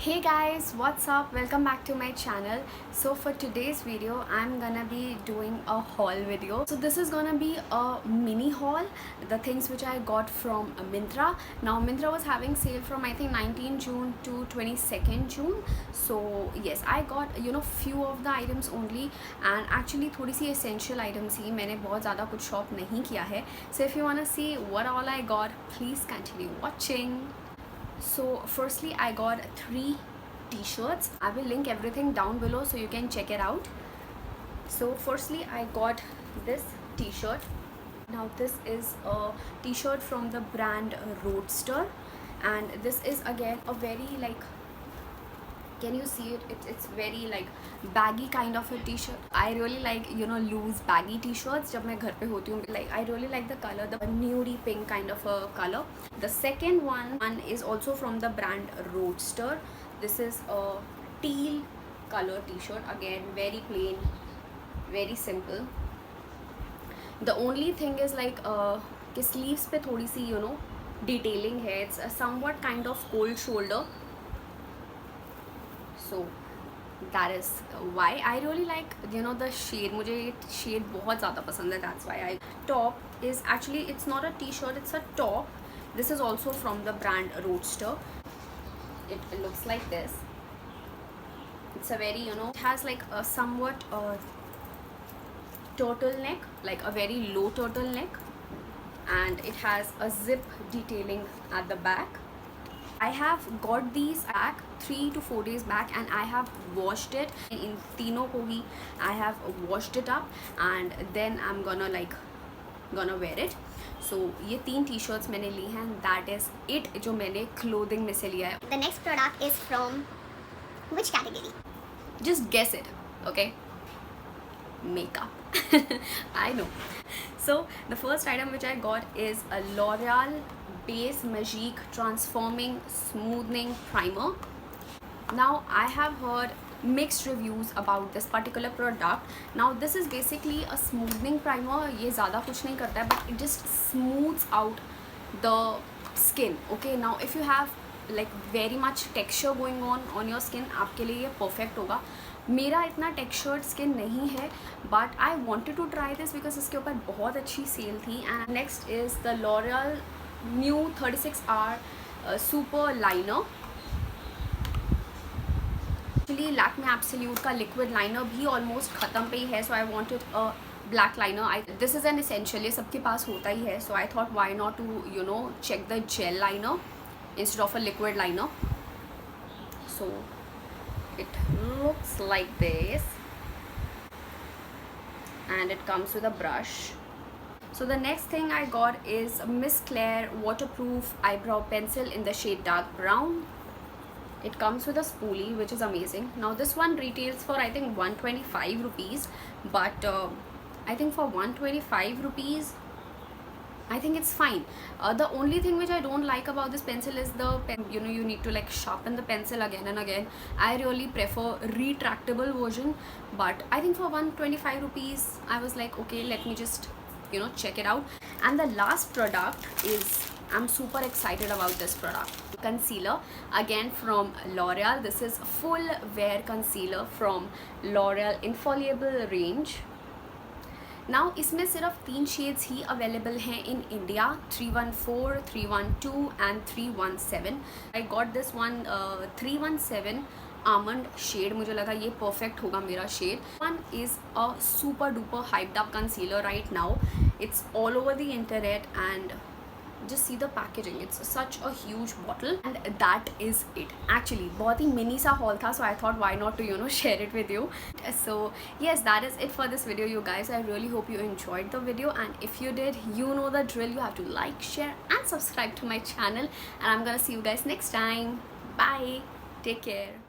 Hey guys, what's up? Welcome back to my channel. So for today's video I'm gonna be doing a haul video. So this is gonna be a mini haul, the things which I got from Myntra. Now Myntra was having sale from I think 19 June to 22nd June. So yes, I got few of the items only, and actually थोड़ी सी essential items ही, मैंने बहुत ज़्यादा कुछ shop नहीं किया है. So if you wanna see what all I got, please continue watching. So firstly I got 3 t-shirts. I will link everything down below so you can check it out. So firstly I got this t-shirt. Now this is a t-shirt from the brand Roadster, and this is again a very can you see it? It's very baggy kind of a t-shirt. I really like loose baggy t-shirts जब मैं घर पे होती हूँ. I really like the color, the nudie pink kind of a color. The second one is also from the brand Roadster. This is a teal color t-shirt, again very plain, very simple. The only thing is कि sleeves पे थोड़ी सी detailing है. It's a somewhat kind of cold shoulder. So that is why I really like the shade. मुझे ये shade बहुत ज़्यादा पसंद है. That's why I. Top is actually, it's not a t-shirt, it's a top. This is also from the brand Roadster. It looks like this. It's a very it has like a somewhat turtleneck, like a very low turtleneck, and it has a zip detailing at the back. I have got these back 3 to 4 days back, and I have washed it in तीनों को ही. I have washed it up and then I'm gonna wear it. So ये 3 t-shirts मैंने ली हैं. That is it जो मैंने clothing में से लिया है. The next product is from which category? Just guess it, okay? Makeup. I know. So the first item which I got is a L'Oreal Base Magique Transforming Smoothing Primer. Now I have heard mixed reviews about this particular product. Now this is basically a smoothing primer. ये ज़्यादा कुछ नहीं करता है, but it just smooths out the skin. Okay, now if you have very much texture going on your skin, आपके लिए ये perfect होगा. मेरा इतना textured skin नहीं है, but I wanted to try this because इसके ऊपर बहुत अच्छी सेल थी. And next is the L'Oreal new 36 hour super liner. Actually Lakme Absolute का liquid liner भी almost ख़त्म पे ही है, so I wanted a black liner. This is an essential, ये सबके पास होता ही है, so I thought why not to check the gel liner instead of a liquid liner. So it looks like this, and it comes with a brush. So the next thing I got is Miss Claire waterproof eyebrow pencil in the shade dark brown. It comes with a spoolie, which is amazing. Now this one retails for I think 125 rupees, but I think for 125 rupees I think it's fine. The only thing which I don't like about this pencil is the pen. You need to sharpen the pencil again and again. I really prefer retractable version, but I think for 125 rupees I was like, okay, let me just check it out. And the last product is, I'm super excited about this product. Concealer, again from L'Oreal. This is full wear concealer from L'Oreal Infallible range. Now इसमें सिर्फ 3 shades ही available हैं in India, 314, 312 and 317. I got this one 317 almond shade. मुझे लगा ये perfect होगा मेरा shade. One is a super duper hyped up concealer right now. It's all over the internet, and just see the packaging. It's such a huge bottle, and that is it. Actually बहुत ही mini सा haul था, so I thought why not to share it with you. So yes, that is it for this video, you guys. I really hope you enjoyed the video, and if you did, you know the drill. You have to like, share and subscribe to my channel, and I'm gonna see you guys next time. Bye, take care.